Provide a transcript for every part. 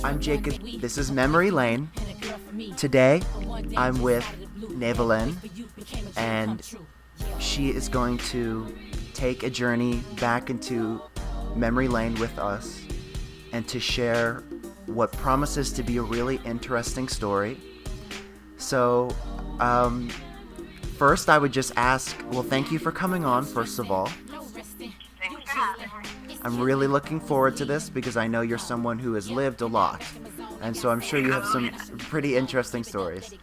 I'm Jacob. This is Memory Lane. Today, I'm with Nevalyn, and she is going to take a journey back into Memory Lane with us and to share what promises to be a really interesting story. So, first, I would just ask, well, thank you for coming on, first of all. Thanks for having me. I'm really looking forward to this because I know you're someone who has lived a lot. And so I'm sure you have some pretty interesting stories.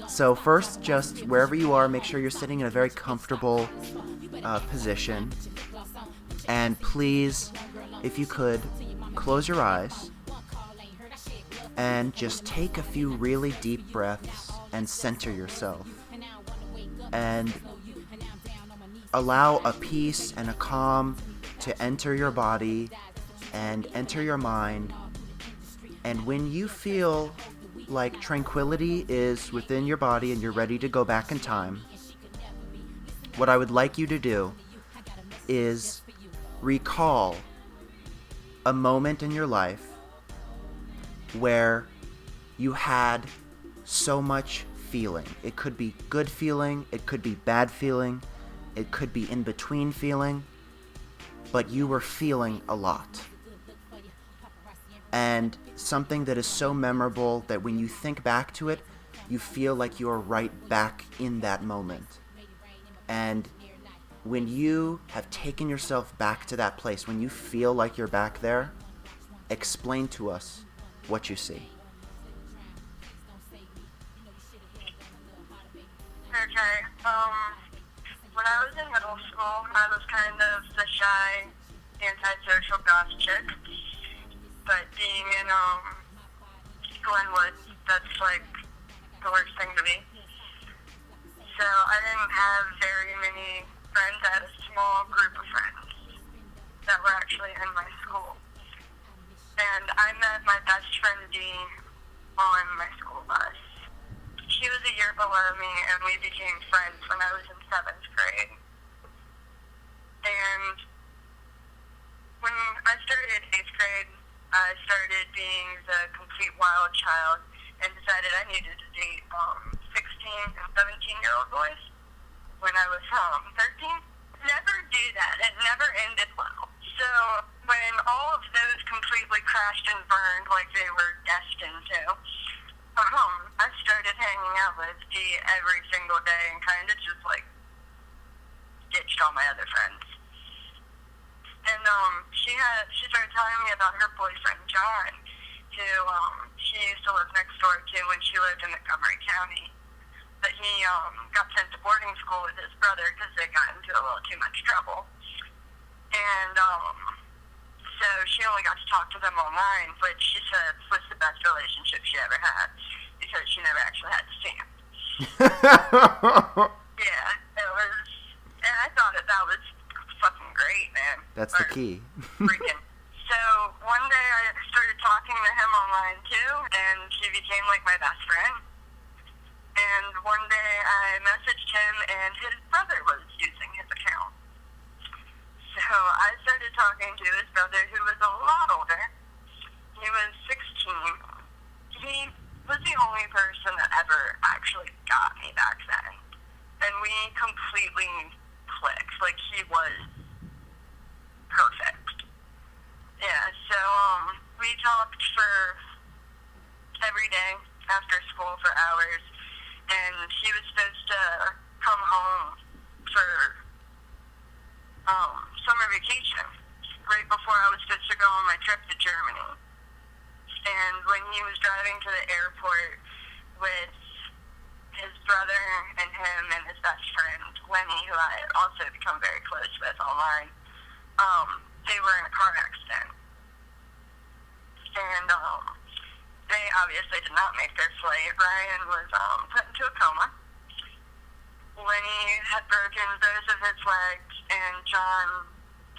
So first, just wherever you are, make sure you're sitting in a very comfortable position. And please, if you could, close your eyes and just take a few really deep breaths and center yourself. And allow a peace and a calm to enter your body and enter your mind. And when you feel like tranquility is within your body and you're ready to go back in time, what I would like you to do is recall a moment in your life where you had so much feeling. It could be good feeling, it could be bad feeling, it could be in between feeling, but you were feeling a lot. And something that is so memorable that when you think back to it, you feel like you're right back in that moment. And when you have taken yourself back to that place, when you feel like you're back there, explain to us what you see. Okay, when I was in middle school, I was kind of the shy, antisocial goth chick. But being in Glenwood, that's like the worst thing to me. So I didn't have very many friends. I had a small group of friends that were actually in my school. And I met my best friend Dee on my school bus. She was a year below me, and we became friends when I was in 7th grade. And when I started 8th grade, I started being the complete wild child and decided I needed to date 16 and 17-year-old boys when I was 13. Never do that. It never ended well. So when all of those completely crashed and burned like they were destined to, I started hanging out with Dee every single day and kind of just like ditched all my other friends. And she started telling me about her boyfriend John, who she used to live next door to when she lived in Montgomery County. But he got sent to boarding school with his brother because they got into a little too much trouble. And so she only got to talk to them online, but she said it was the best relationship she ever had because she never actually had to see him. Yeah, it was, and I thought that was fucking great, man. That's the key. Freaking. So one day I started talking to him online too, and he became like my best friend. And one day I messaged him, and his brother was using his account. So I started talking to his brother, who was a lot older. He was 16. He was the only person that ever actually got me back then. And we completely clicked. Like, he was perfect. Yeah, so we talked for every day after school for hours. And he was supposed to come home for summer vacation right before I was supposed to go on my trip to Germany. And when he was driving to the airport with his brother and him and his best friend, Lenny, who I had also become very close with online, they were in a car accident. And they obviously did not make their flight. Ryan was put into a coma. Lenny had broken both of his legs, and John,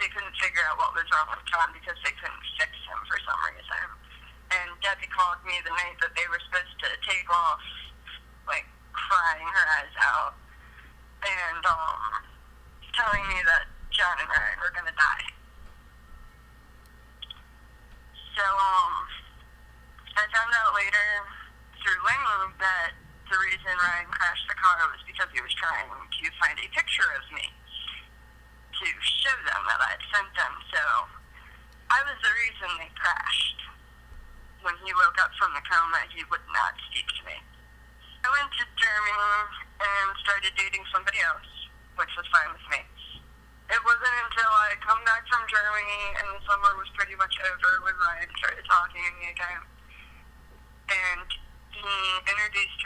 they couldn't figure out what was wrong with John because they couldn't fix him for some reason. And Debbie called me the night that they were supposed to take off, like, crying her eyes out, and telling me that John and Ryan were going to die. So, later through Lenny that the reason Ryan crashed the car was because he was trying to find a picture of me to show them that I had sent them. So I was the reason they crashed. When he woke up from the coma, he would not speak to me. I went to Germany and started dating somebody else, which was fine with me. It wasn't until I come back from Germany and the summer was pretty much over when Ryan started talking to me again. And he introduced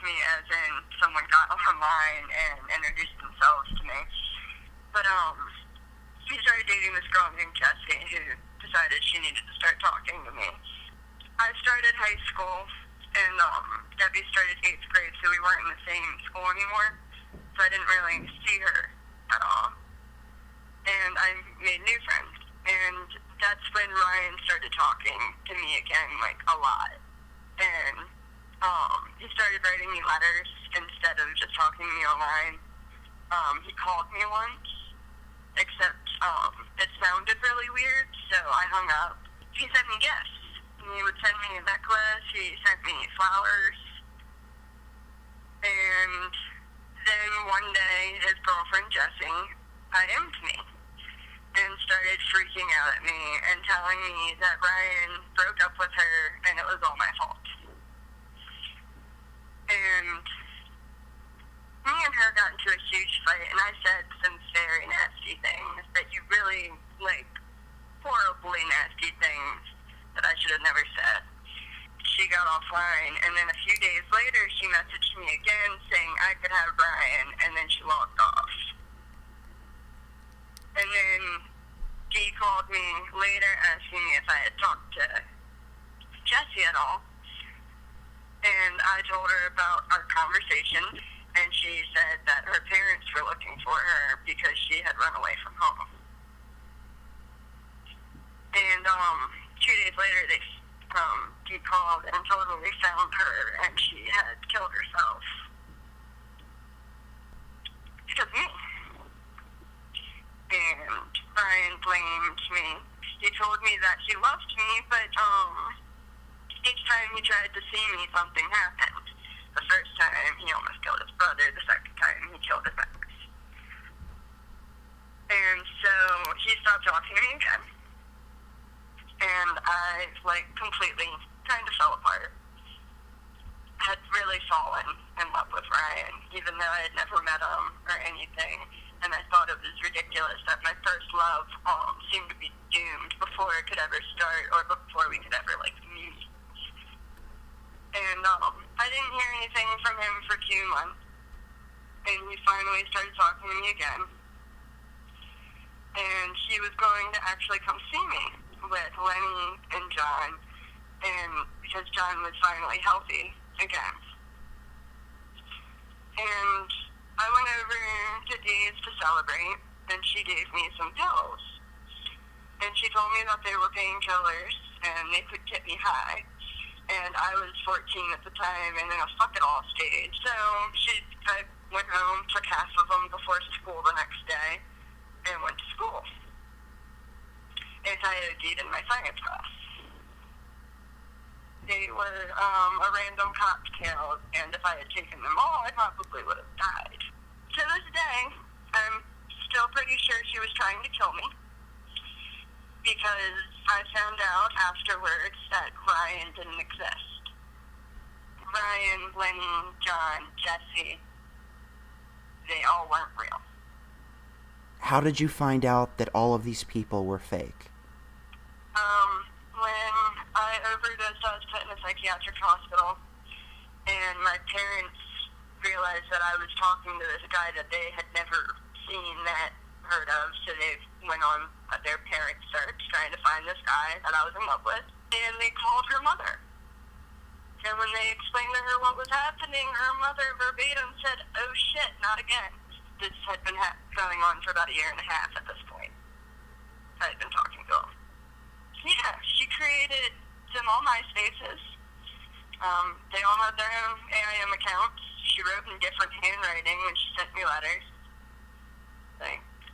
me as in someone got online and introduced themselves to me. But he started dating this girl named Jessie who decided she needed to start talking to me. I started high school and Debbie started 8th grade, so we weren't in the same school anymore. So I didn't really see her at all. And I made new friends. And that's when Ryan started talking to me again, like, a lot. And he started writing me letters instead of just talking to me online. He called me once, except it sounded really weird, so I hung up. He sent me gifts. He would send me a necklace. He sent me flowers. And then one day, his girlfriend, Jessie, IM'd me and started freaking out at me and telling me that Ryan broke up with her and it was all my fault. And me and her got into a huge fight, and I said some very nasty things that you really, like, horribly nasty things that I should have never said. She got offline, and then a few days later, she messaged me again saying I could have Ryan, and then she logged off. And then Dee called me later asking me if I had talked to Jessie at all. And I told her about our conversation, and she said that her parents were looking for her because she had run away from home. And 2 days later, Dee called and totally found her, and she had killed herself because of me. And Ryan blamed me. He told me that he loved me, but each time he tried to see me, something happened. The first time, he almost killed his brother. The second time, he killed his ex. And so he stopped talking to me again. And I, like, completely kind of fell apart. I had really fallen in love with Ryan, even though I had never met him or anything. And I thought it was ridiculous that my first love seemed to be doomed before it could ever start or before we could ever, like, meet. And I didn't hear anything from him for 2 months. And he finally started talking to me again. And he was going to actually come see me with Lenny and John, and because John was finally healthy again. And I went over to Dee's to celebrate, and she gave me some pills. And she told me that they were painkillers, and they could get me high. And I was 14 at the time, and in a fuck-it-all stage. So I went home, took half of them before school the next day, and went to school. And I OD'd in my science class. They were a random cocktail, and if I had taken them all, I probably would have died. To this day, I'm still pretty sure she was trying to kill me, because I found out afterwards that Ryan didn't exist. Ryan, Lenny, John, Jessie, they all weren't real. How did you find out that all of these people were fake? When I overdosed, I was put in a psychiatric hospital, and my parents realized that I was talking to this guy that they had never seen, heard of, so they went on their parent search trying to find this guy that I was in love with, and they called her mother. And when they explained to her what was happening, her mother verbatim said, "Oh shit, not again." This had been going on for about 1.5 years at this point. I had been talking to him. Yeah, she created them all MySpaces. They all had their own AIM accounts. She wrote in different handwriting when she sent me letters.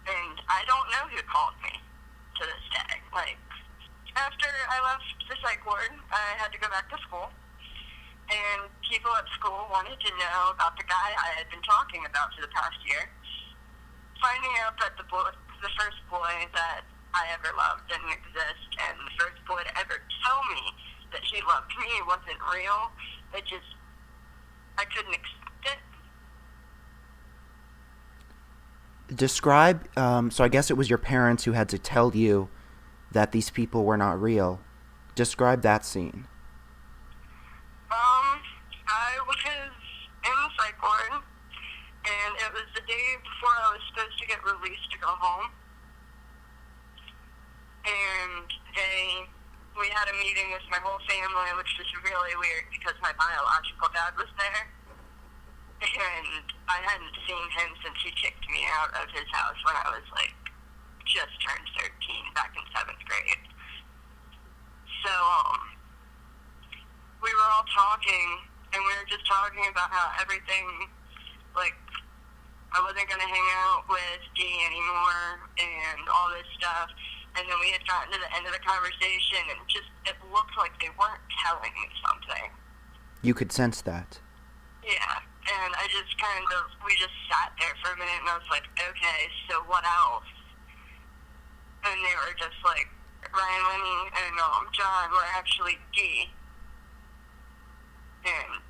And I don't know who called me to this day. Like, after I left the psych ward, ward, I had to go back to school. And people at school wanted to know about the guy I had been talking about for the past year. Finding out that the first boy that I ever loved didn't exist, and the first boy to ever tell me that he loved me wasn't real, I couldn't accept it. Describe, so I guess it was your parents who had to tell you that these people were not real. Describe that scene. I was in the psych ward, and it was the day before I was supposed to get released to go home. And we had a meeting with my whole family, which was really weird because my biological dad was there. And I hadn't seen him since he kicked me out of his house when I was just turned 13 back in 7th grade. So, we were all talking, and we were just talking about how everything, I wasn't going to hang out with Dee anymore and all this stuff. And then we had gotten to the end of the conversation, and it looked like they weren't telling me something. You could sense that. Yeah, and we just sat there for a minute, and I was like, okay, so what else? And they were just like, Ryan, Lenny, and John were actually Dee. And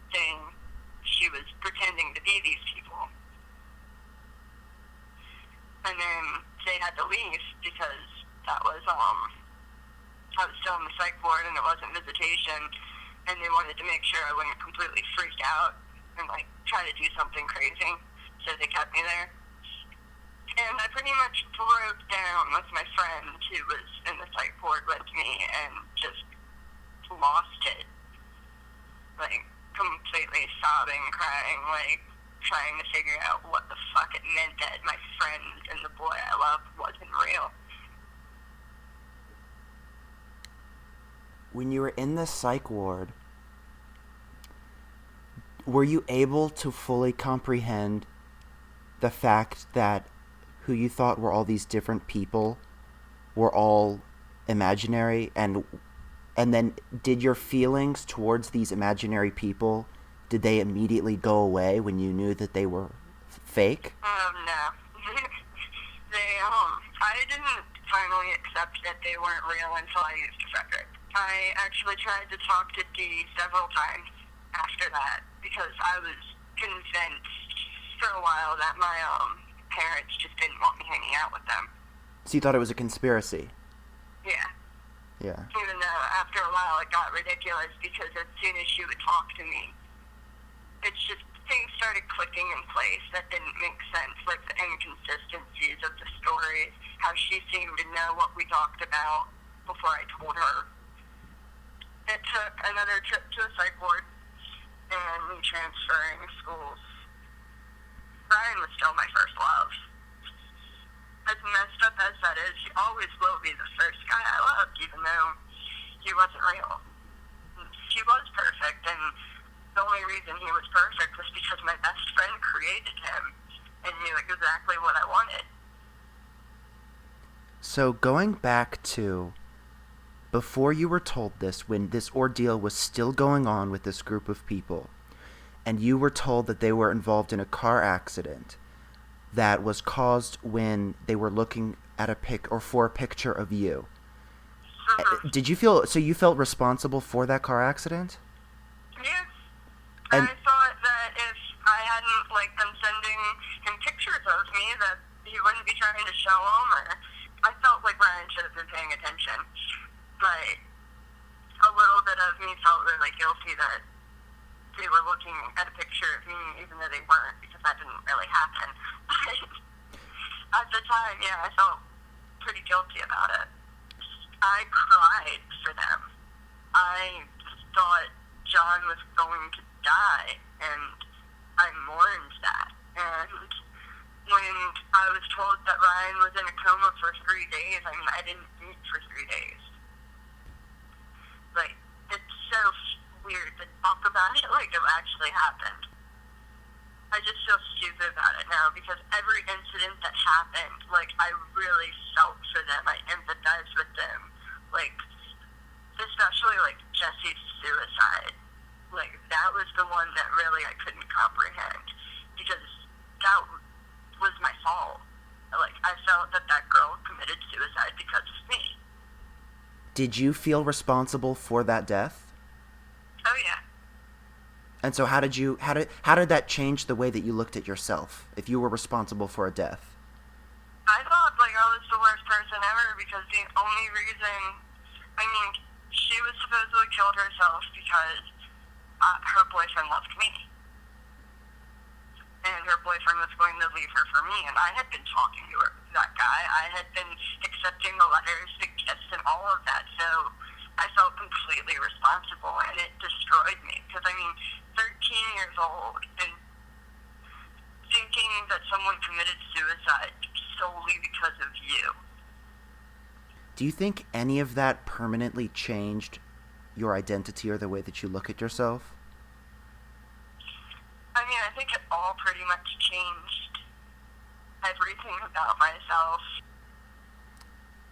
she was pretending to be these people. And then they had to leave because I was still in the psych ward and it wasn't visitation, and they wanted to make sure I wouldn't completely freak out and try to do something crazy, so they kept me there. And I pretty much broke down with my friend who was in the psych ward with me and just lost it. Completely sobbing, crying, trying to figure out what the fuck it meant that my friend and the boy I loved wasn't real. When you were in the psych ward, were you able to fully comprehend the fact that who you thought were all these different people were all imaginary, and then did your feelings towards these imaginary people, did they immediately go away when you knew that they were fake? No. I didn't finally accept that they weren't real until I used Frederick. I actually tried to talk to Dee several times after that because I was convinced for a while that my parents just didn't want me hanging out with them. So you thought it was a conspiracy? Yeah. Yeah. Even though after a while it got ridiculous because as soon as she would talk to me, it's just things started clicking in place that didn't make sense, like the inconsistencies of the stories, how she seemed to know what we talked about before I told her. It took another trip to a psych ward and me transferring schools. Ryan was still my first love. As messed up as that is, he always will be the first guy I loved, even though he wasn't real. He was perfect, and the only reason he was perfect was because my best friend created him and knew exactly what I wanted. So going back to before you were told this, when this ordeal was still going on with this group of people, and you were told that they were involved in a car accident that was caused when they were looking at for a picture of you. Mm-hmm. Did you feel, so you felt responsible for that car accident? Yeah. And I thought that if I hadn't, been sending him pictures of me, that he wouldn't be trying to show them, or I felt like Ryan should have been paying attention. But a little bit of me felt really guilty that they were looking at a picture of me, even though they weren't, because that didn't really happen. At the time, yeah, I felt pretty guilty about it. I cried for them. I thought John was going to die, and I mourned that. And when I was told that Ryan was in a coma for 3 days, I didn't eat for 3 days. It's so weird to talk about it like it actually happened. I just feel stupid about it now because every incident that happened, I really felt for them. I empathized with them. especially, like, Jesse's suicide. Like, that was the one that really I couldn't comprehend, because that was my fault. Like, I felt that that girl committed suicide because of me. Did you feel responsible for that death? Oh, yeah. And so how did that change the way that you looked at yourself, if you were responsible for a death? I thought, like, I was the worst person ever, because the only reason, I mean, she was supposedly killed herself because her boyfriend loved me. And her boyfriend was going to leave her for me, and I had been talking to that guy. I had been accepting the letters, the gifts, and all of that, so I felt completely responsible, and it destroyed me. Because, I mean, 13 years old, and thinking that someone committed suicide solely because of you. Do you think any of that permanently changed your identity or the way that you look at yourself? I mean, I think it all pretty much changed everything about myself.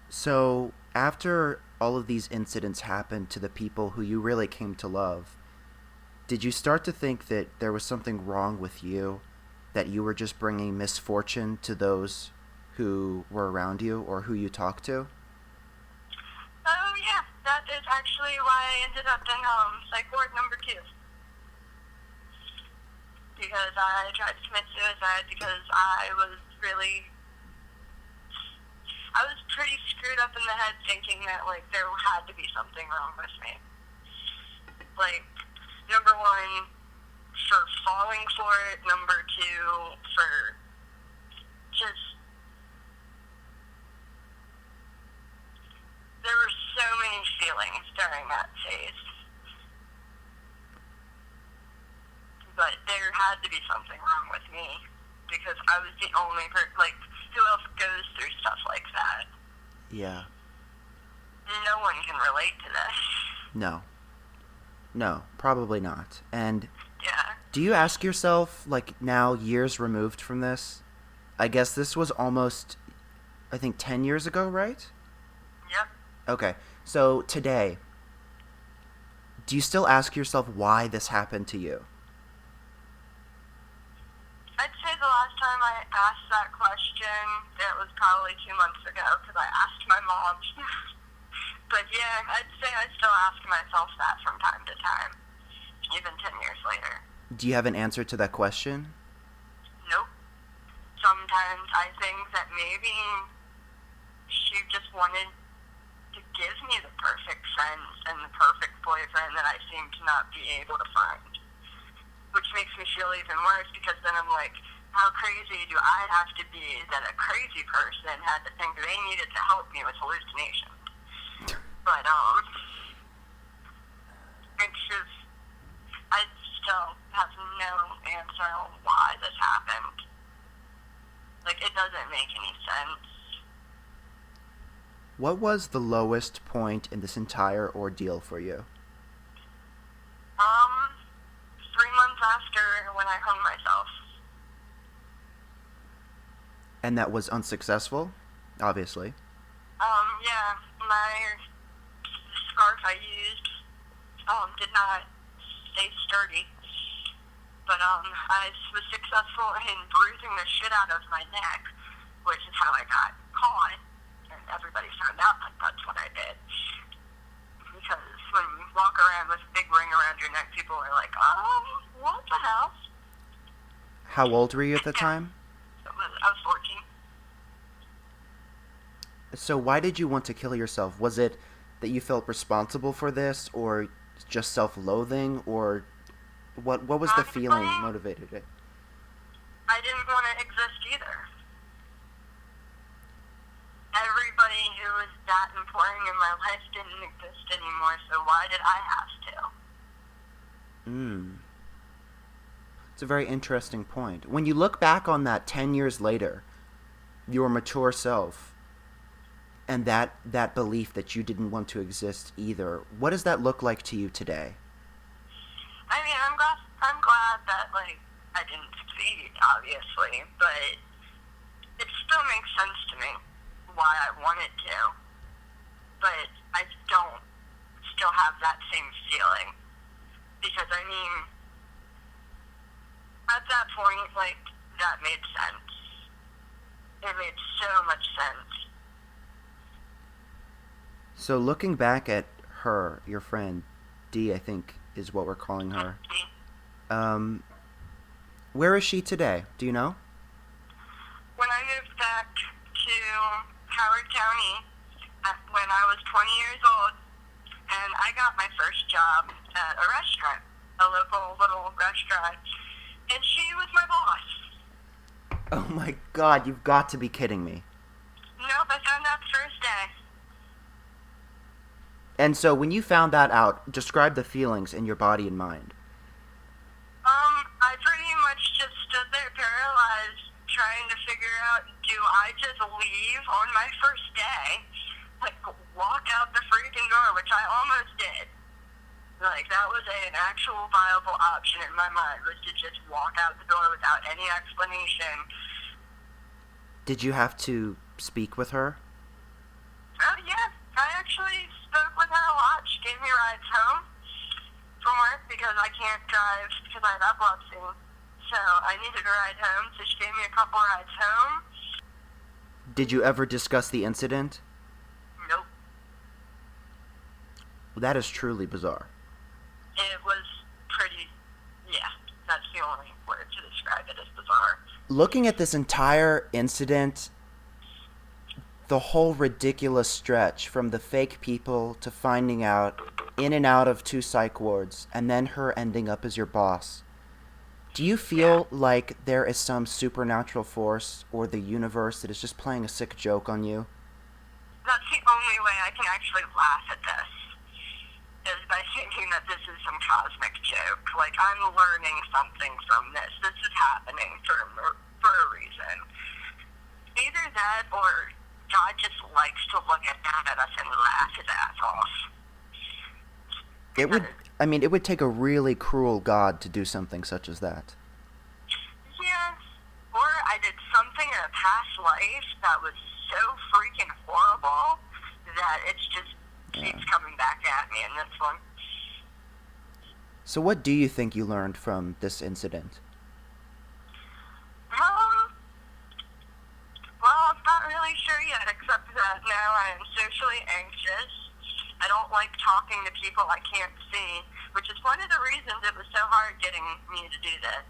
So, after all of these incidents happened to the people who you really came to love, did you start to think that there was something wrong with you, that you were just bringing misfortune to those who were around you or who you talked to? Oh, yeah, that is actually why I ended up in psych ward number 2. Because I tried to commit suicide because I was pretty screwed up in the head, thinking that, like, there had to be something wrong with me. Like, number 1, for falling for it. Number 2, for just... There were so many feelings during that phase. But there had to be something wrong with me, because I was the only person, like, who else goes through stuff like that? Yeah. No one can relate to this. No, probably not. And Yeah. do you ask yourself, like, now, years removed from this, I guess this was almost, I think, 10 years ago, right? Yep. Okay, so today, do you still ask yourself why this happened to you? I'd say the last time I asked that question, it was probably 2 months ago, because I asked my mom. But yeah, I'd say I still ask myself that from time to time, even 10 years later. Do you have an answer to that question? Nope. Sometimes I think that maybe she just wanted to give me the perfect friends and the perfect boyfriend that I seem to not be able to find. Which makes me feel even worse, because then I'm like, how crazy do I have to be that a crazy person had to think they needed to help me with hallucinations? But, it's just, I still have no answer on why this happened. Like, it doesn't make any sense. What was the lowest point in this entire ordeal for you? 3 months after, when I hung myself. And that was unsuccessful, obviously. Yeah, my scarf I used, did not stay sturdy. But, I was successful in bruising the shit out of my neck, which is how I got caught. And everybody found out that that's what I did. Because when you walk around with a big ring around your neck, people are like, what the hell? How old were you at the time? I was 14. So why did you want to kill yourself? Was it that you felt responsible for this, or just self-loathing, or what was the feeling motivated it? I didn't want to exist either. Everybody who was that important in my life didn't exist anymore, so why did I have to? It's a very interesting point. When you look back on that 10 years later, your mature self, and that belief that you didn't want to exist either, what does that look like to you today? I mean, I'm glad that, like, I didn't succeed, obviously, but it still makes sense to me why I wanted to, but I don't still have that same feeling. Because, I mean, at that point, like, that made sense. It made so much sense. So looking back at her, your friend, Dee, I think is what we're calling her. Where is she today? Do you know? When I moved back to Howard County when I was 20 years old, and I got my first job at a restaurant, a local little restaurant, and she was my boss. Oh my God, you've got to be kidding me. Nope, I found out the first day. And so when you found that out, describe the feelings in your body and mind. I pretty much just stood there paralyzed, trying to figure out, do I just leave on my first day? Like, walk out the freaking door, which I almost did. Like, that was an actual viable option in my mind, was to just walk out the door without any explanation. Did you have to speak with her? Oh, yeah. I actually spoke with her a lot. She gave me rides home from work because I can't drive because I have epilepsy. So I needed a ride home, so she gave me a couple rides home. Did you ever discuss the incident? Nope. Well, that is truly bizarre. It was pretty, yeah, that's the only word to describe it as bizarre. Looking at this entire incident, the whole ridiculous stretch from the fake people to finding out in and out of 2 psych wards, and then her ending up as your boss. Do you feel like there is some supernatural force or the universe that is just playing a sick joke on you? That's the only way I can actually laugh at this, is by thinking that this is some cosmic joke. Like, I'm learning something from this. This is happening for a reason. Either that or God just likes to look at us and laugh his ass off. It would take a really cruel God to do something such as that. Yeah, or I did something in a past life that was so freaking horrible that it's just keeps coming back at me in this one. So what do you think you learned from this incident? Well, I'm not really sure yet, except that now I am socially anxious. I don't like talking to people I can't see, which is one of the reasons it was so hard getting me to do this.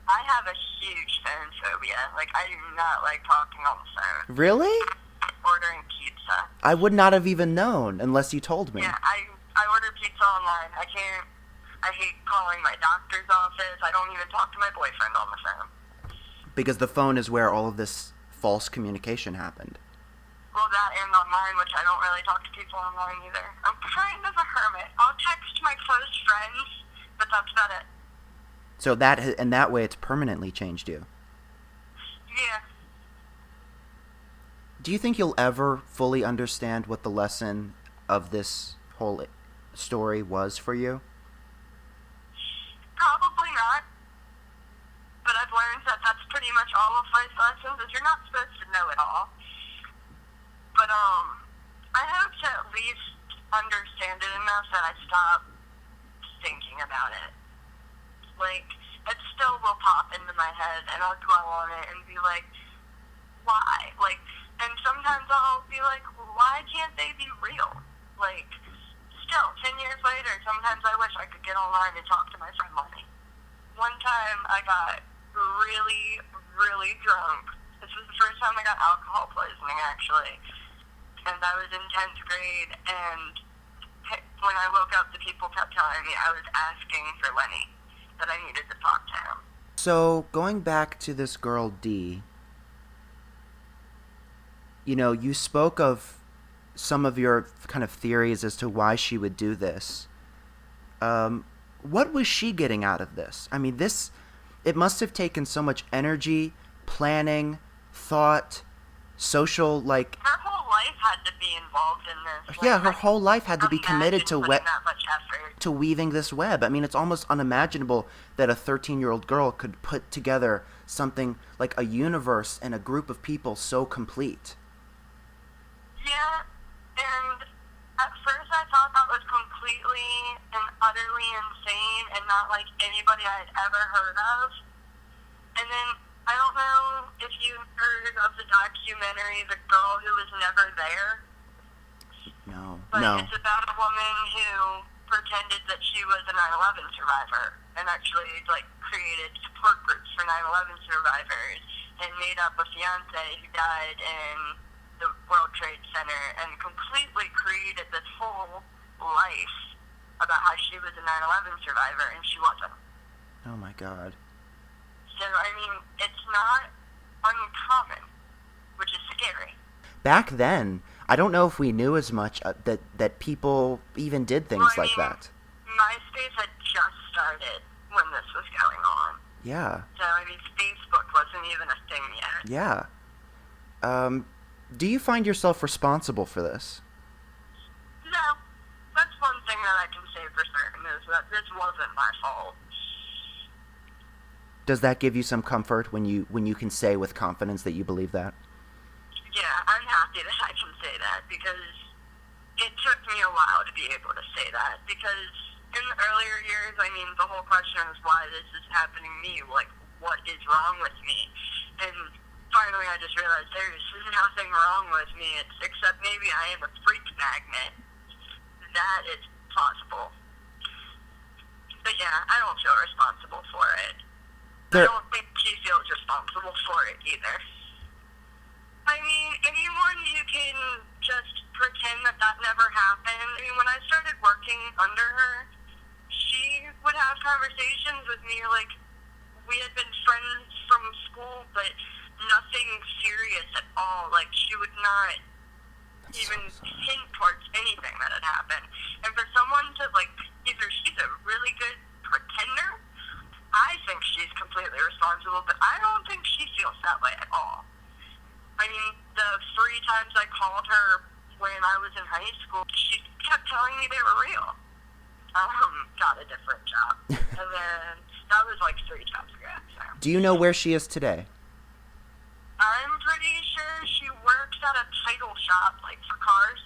I have a huge phone phobia. Like, I do not like talking on the phone. Really? Ordering pizza. I would not have even known unless you told me. Yeah, I order pizza online. I hate calling my doctor's office. I don't even talk to my boyfriend on the phone. Because the phone is where all of this false communication happened. Well, that and online, which I don't really talk to people online either. I'm kind of a hermit. I'll text my close friends, but that's about it. So in that way, it's permanently changed you. Yeah. Do you think you'll ever fully understand what the lesson of this whole story was for you? Probably not. But I've learned that that's pretty much all of life's lessons, is you're not supposed to know it all. But, I hope to at least understand it enough that I stop thinking about it. Like, it still will pop into my head, and I'll dwell on it and be like, why? Like, and sometimes I'll be like, why can't they be real? Like, still, 10 years later, sometimes I wish I could get online and talk to my friend Lenny. One time, I got really, really drunk. This was the first time I got alcohol poisoning, actually. And I was in 10th grade, and when I woke up, the people kept telling me I was asking for Lenny, that I needed to talk to him. So, going back to this girl, Dee, you spoke of some of your kind of theories as to why she would do this. What was she getting out of this? I mean, it must have taken so much energy, planning, thought, social, like... Her whole life had to be involved in this. Yeah, her whole life had to be committed to that much effort. to weaving this web. I mean, it's almost unimaginable that a 13-year-old girl could put together something like a universe and a group of people so complete. Yeah, and at first I thought that was completely and utterly insane and not like anybody I'd ever heard of. And then, I don't know if you heard of the documentary The Girl Who Was Never There. No. But No. it's about a woman who pretended that she was a 9/11 survivor and actually, like, created support groups for 9/11 survivors and made up a fiance who died in the World Trade Center and completely created this whole life about how she was a 9/11 survivor and she wasn't. Oh my God. So, I mean, it's not uncommon, which is scary. Back then, I don't know if we knew as much that people even did things like that. MySpace had just started when this was going on. Yeah. So, I mean, Facebook wasn't even a thing yet. Yeah. Do you find yourself responsible for this? No. That's one thing that I can say for certain is that this wasn't my fault. Does that give you some comfort when you can say with confidence that you believe that? Yeah, I'm happy that I can say that because it took me a while to be able to say that because in the earlier years, I mean, the whole question was why this is happening to me, like, what is wrong with me? And finally I just realized there's nothing wrong with me, except maybe I am a freak magnet. That is possible. But yeah, I don't feel responsible for it. I don't think she feels responsible for it either. I mean, anyone who can just pretend that that never happened. I mean, when I started working under her, she would have conversations with me like we had been friends from school, but nothing serious at all. Like, she would not even hint towards anything that had happened. And for someone to, like, either she's a really good pretender, I think she's completely responsible, but I don't think she feels that way at all. I mean, the 3 times I called her when I was in high school, she kept telling me they were real. Got a different job. And then that was like 3 jobs ago. So. Do you know where she is today? I'm pretty sure she works at a title shop, like for cars,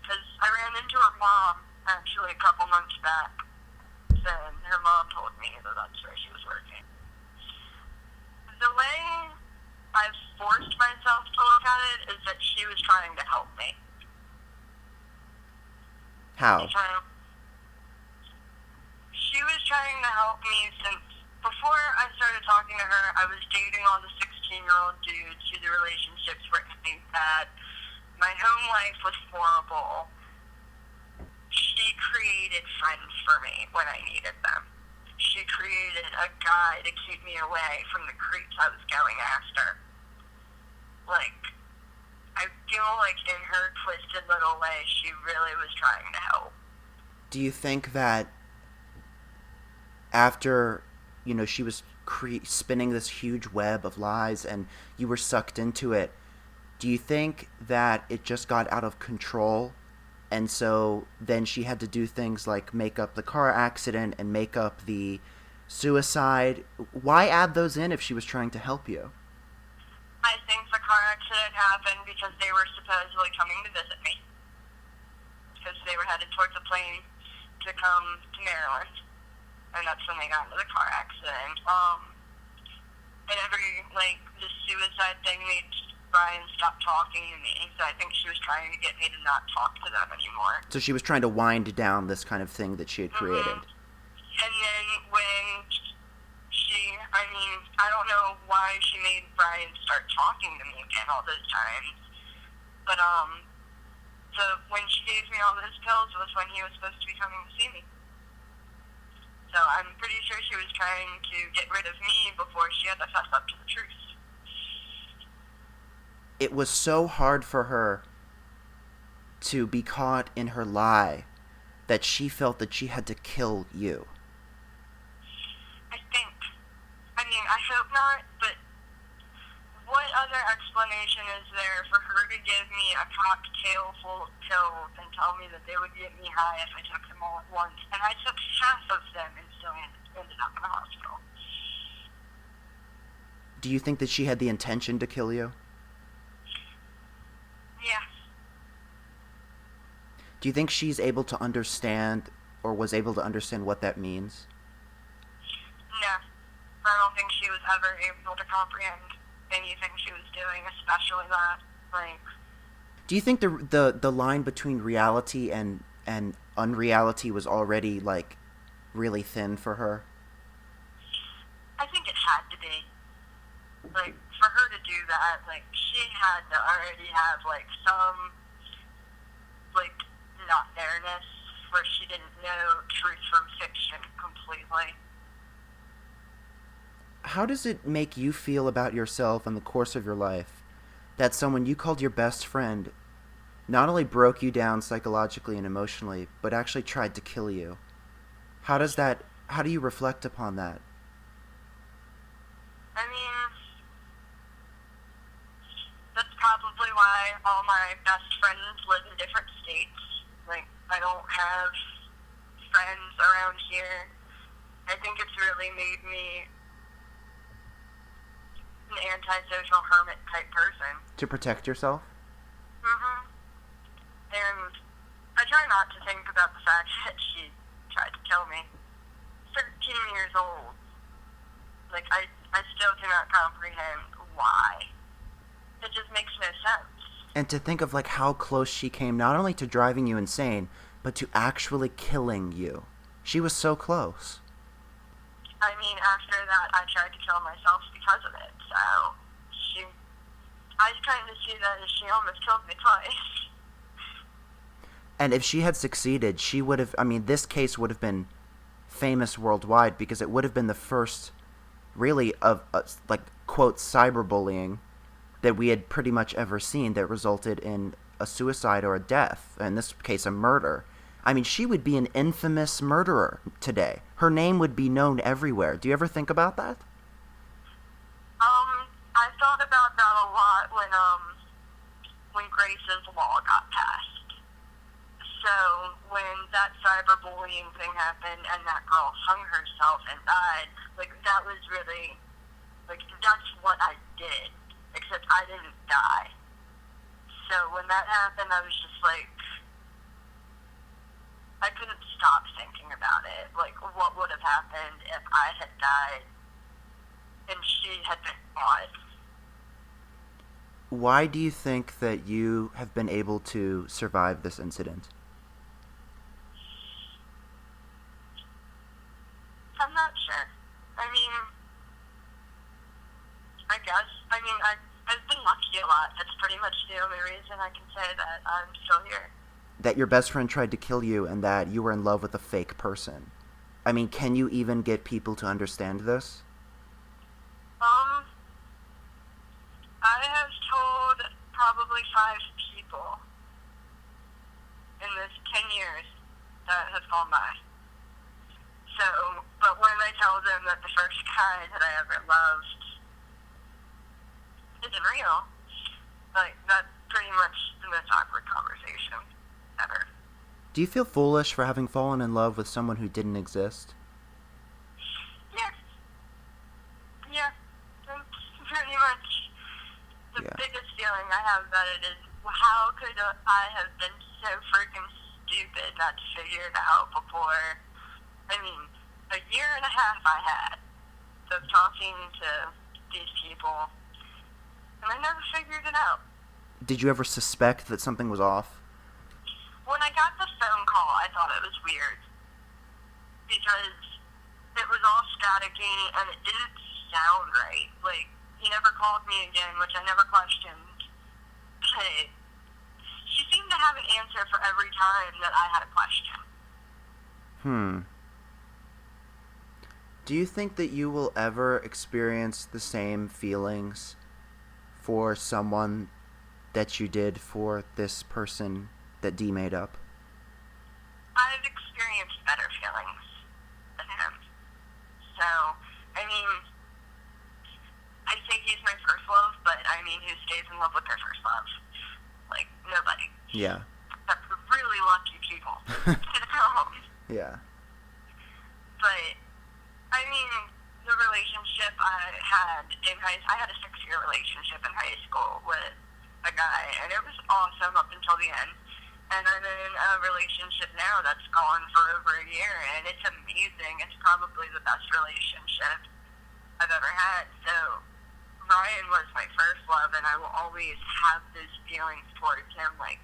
because I ran into her mom actually a couple months back. And her mom told me that that's where she was working. The way I've forced myself to look at it is that she was trying to help me. How? She was trying to help me since before I started talking to her, I was dating all the 16-year-old dudes who the relationships were ending bad. My home life was horrible. She created friends for me when I needed them. She created a guy to keep me away from the creeps I was going after. Like, I feel like in her twisted little way, she really was trying to help. Do you think that after, she was spinning this huge web of lies and you were sucked into it, do you think that it just got out of control? And so then she had to do things like make up the car accident and make up the suicide. Why add those in if she was trying to help you? I think the car accident happened because they were supposedly coming to visit me. Because they were headed towards a plane to come to Maryland. And that's when they got into the car accident. And the suicide thing made Brian stopped talking to me, so I think she was trying to get me to not talk to them anymore. So she was trying to wind down this kind of thing that she had created. And then when I don't know why she made Brian start talking to me again all those times, but when she gave me all those pills was when he was supposed to be coming to see me. So I'm pretty sure she was trying to get rid of me before she had to fess up to the truth. It was so hard for her to be caught in her lie that she felt that she had to kill you. I hope not, but what other explanation is there for her to give me a cocktail full of pills and tell me that they would get me high if I took them all at once? And I took half of them and still ended up in the hospital. Do you think that she had the intention to kill you? Yeah. Do you think she's able to understand or was able to understand what that means? No, I don't think she was ever able to comprehend anything she was doing, especially that. Like, Do you think the line between reality and unreality was already like really thin for her? I think it had to be. Like, for her to do that, like, she had to already have, like, some, like, not fairness where she didn't know truth from fiction completely. How does it make you feel about yourself in the course of your life that someone you called your best friend not only broke you down psychologically and emotionally, but actually tried to kill you? How do you reflect upon that? I mean, that's probably why all my best friends live in different states. Like, I don't have friends around here. I think it's really made me an antisocial hermit type person. To protect yourself? Mm-hmm. And I try not to think about the fact that she tried to kill me. 13 years old. Like, I still cannot comprehend why. It just makes no sense. And to think of like how close she came not only to driving you insane, but to actually killing you. She was so close. I mean, after that, I tried to kill myself because of it. So, I kind of see that as she almost killed me twice. And if she had succeeded, she would have, I mean, this case would have been famous worldwide because it would have been the first, really, of, like, quote, cyberbullying that we had pretty much ever seen that resulted in a suicide or a death. In this case, a murder. I mean, she would be an infamous murderer today. Her name would be known everywhere. Do you ever think about that? I thought about that a lot when Grace's law got passed. So when that cyberbullying thing happened and that girl hung herself and died, like, that was really, like, that's what I did, except I didn't die. So when that happened, I was just like, I couldn't stop thinking about it. Like, what would have happened if I had died and she had been caught? Why do you think that you have been able to survive this incident? I'm not sure. I mean, I guess. I mean, I've been lucky a lot. That's pretty much the only reason I can say that I'm still here. That your best friend tried to kill you and that you were in love with a fake person. I mean, can you even get people to understand this? I have told probably 5 people in this 10 years that have gone by. So, but when I tell them that the first guy that I ever loved isn't real, like, that's pretty much the most awkward conversation ever. Do you feel foolish for having fallen in love with someone who didn't exist? Yeah. Yeah. That's pretty much the biggest feeling I have about it is, how could I have been so freaking stupid not to figure it out before? I mean, a year and a half I had of talking to these people, and I never figured it out. Did you ever suspect that something was off? When I got the phone call, I thought it was weird, because it was all staticky, and it didn't sound right. Like, he never called me again, which I never questioned. But she seemed to have an answer for every time that I had a question. Do you think that you will ever experience the same feelings for someone that you did for this person that Dee made up? I've experienced better feelings than him. So, I mean, I think he's my first love, but I mean, who stays in love with their first love? Like, nobody. Yeah. That's really lucky people. Yeah. But, I mean, the relationship I had I had a 6-year relationship in high school with a guy, and it was awesome up until the end. And I'm in a relationship now that's gone for over a year, and it's amazing. It's probably the best relationship I've ever had. So Ryan was my first love, and I will always have those feelings towards him. Like,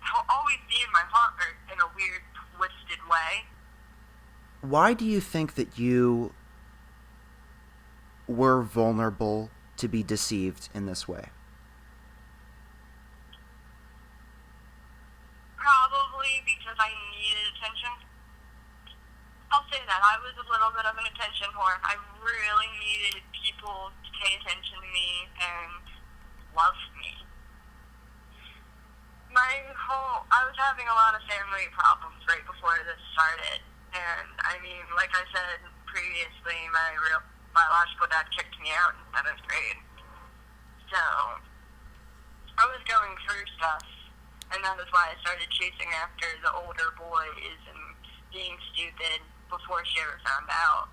he'll always be in my heart in a weird, twisted way. Why do you think that you were vulnerable to be deceived in this way? Probably because I needed attention. I'll say that. I was a little bit of an attention whore. I really needed people to pay attention to me and love me. I was having a lot of family problems right before this started. And, I mean, like I said previously, my real biological dad kicked me out in 7th grade. So, I was going through stuff. And that is why I started chasing after the older boys and being stupid before she ever found out.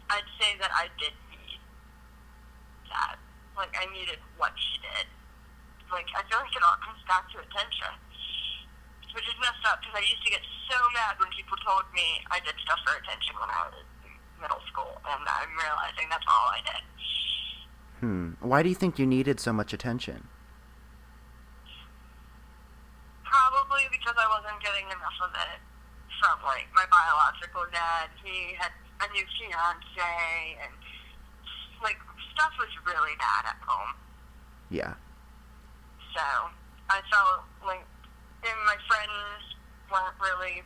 I'd say that I did need that. Like, I needed what she did. Like, I feel like it all comes back to attention. Which is messed up, because I used to get so mad when people told me I did stuff for attention when I was in middle school. And I'm realizing that's all I did. Why do you think you needed so much attention? Probably because I wasn't getting enough of it from, like, my biological dad. He had a new fiance, and, like, stuff was really bad at home. Yeah. So, I felt like, and my friends weren't really,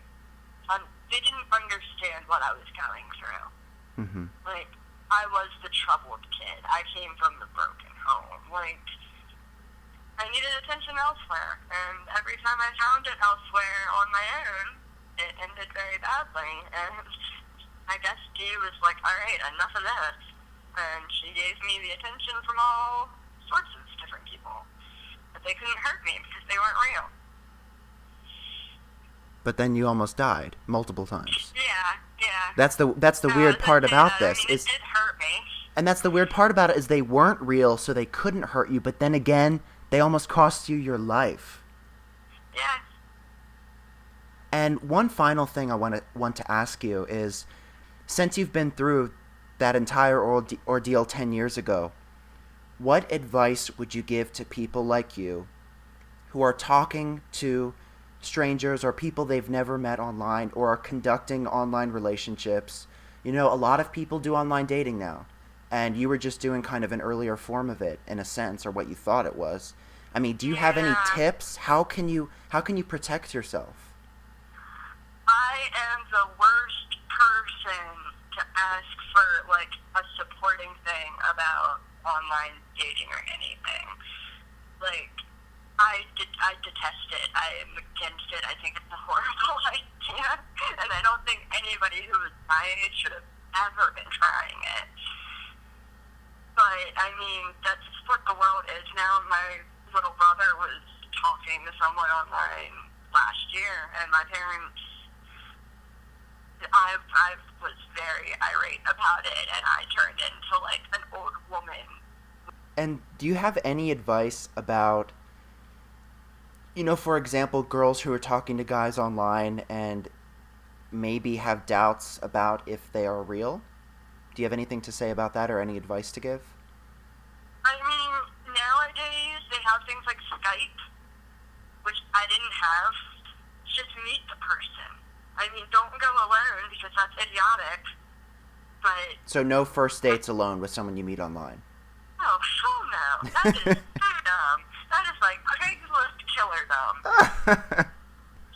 they didn't understand what I was going through. Mm-hmm. Like, I was the troubled kid. I came from the broken home. Like, I needed attention elsewhere, and every time I found it elsewhere on my own, it ended very badly, and I guess Dee was like, alright, enough of this, and she gave me the attention from all sorts of different people, but they couldn't hurt me because they weren't real. But then you almost died multiple times. Yeah. That's the weird part about this. It did hurt me. And that's the weird part about it, is they weren't real, so they couldn't hurt you, but then again, they almost cost you your life. Yeah. And one final thing I want to ask you is, since you've been through that entire ordeal 10 years ago, what advice would you give to people like you who are talking to strangers or people they've never met online or are conducting online relationships? You know, a lot of people do online dating now. And you were just doing kind of an earlier form of it, in a sense, or what you thought it was. I mean, do you have any tips? How can you protect yourself? I am the worst person to ask for, like, a supporting thing about online dating or anything. Like, I detest it. I am against it. I think it's a horrible idea. And I don't think anybody who is my age should have ever been trying it. But, I mean, that's what the world is now. My little brother was talking to someone online last year, and my parents, I was very irate about it, and I turned into, like, an old woman. And do you have any advice about, you know, for example, girls who are talking to guys online and maybe have doubts about if they are real? Do you have anything to say about that or any advice to give? I mean, nowadays they have things like Skype, which I didn't have. Just meet the person. I mean, don't go alone because that's idiotic. But So no first dates alone with someone you meet online? oh, hell no. That is so dumb. That is like Craigslist killer dumb.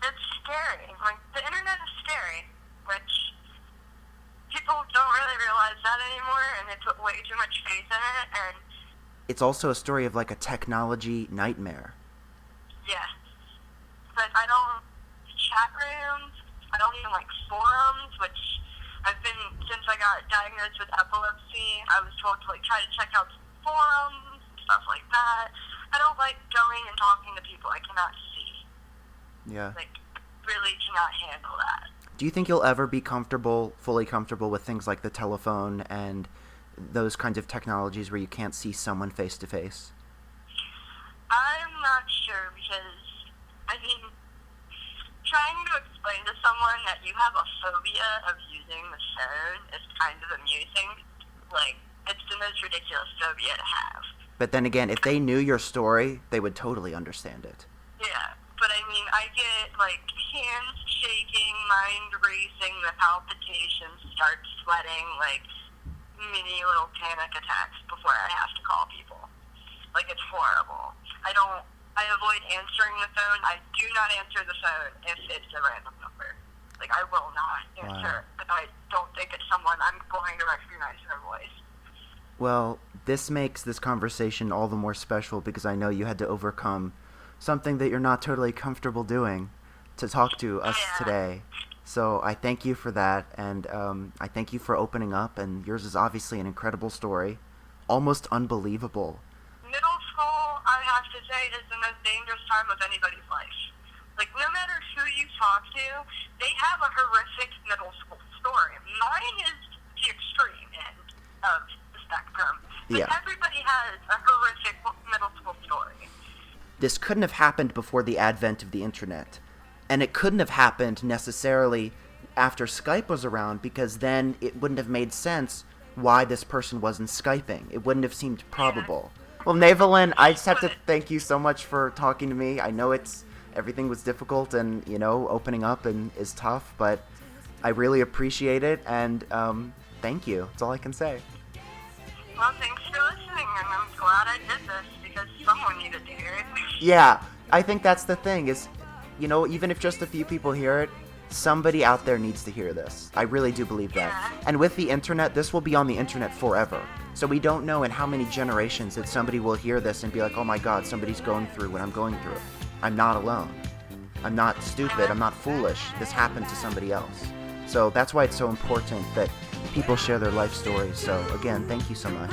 It's scary. Like, the internet is scary, which people don't really realize that anymore, and they put way too much faith in it, and It's also a story of, like, a technology nightmare. yeah. But I don't chat rooms, I don't even like forums, which since I got diagnosed with epilepsy, I was told to, like, try to check out forums, stuff like that. I don't like going and talking to people I cannot see. Yeah. Like, really cannot handle that. Do you think you'll ever be fully comfortable with things like the telephone and those kinds of technologies where you can't see someone face to face? I'm not sure because, I mean, trying to explain to someone that you have a phobia of using the phone is kind of amusing. Like, it's the most ridiculous phobia to have. But then again, if they knew your story, they would totally understand it. Yeah, but I mean, I get, like, hands shaking, mind racing, the palpitations, start sweating, like, mini little panic attacks before I have to call people. Like, it's horrible. I avoid answering the phone. I do not answer the phone if it's a random number. Like, I will not answer if I don't think it's someone I'm going to recognize their voice. Well, this makes this conversation all the more special because I know you had to overcome something that you're not totally comfortable doing to talk to us today. So I thank you for that, and I thank you for opening up, and yours is obviously an incredible story. Almost unbelievable. Middle school, I have to say, is the most dangerous time of anybody's life. Like, no matter who you talk to, they have a horrific middle school story. Mine is the extreme end of the spectrum. But everybody has a horrific middle school story. This couldn't have happened before the advent of the internet. And it couldn't have happened necessarily after Skype was around, because then it wouldn't have made sense why this person wasn't Skyping. It wouldn't have seemed probable. Well, Nevalyn, I just have to thank you so much for talking to me. I know everything was difficult and, opening up and is tough, but I really appreciate it, and thank you. That's all I can say. Well, thanks for listening, and I'm glad I did this, because someone needed to hear it. Yeah, I think that's the thing is, even if just a few people hear it, somebody out there needs to hear this. I really do believe that. And with the internet, this will be on the internet forever. So we don't know in how many generations that somebody will hear this and be like, oh my god, somebody's going through what I'm going through. I'm not alone. I'm not stupid. I'm not foolish. This happened to somebody else. So that's why it's so important that people share their life stories. So again, thank you so much.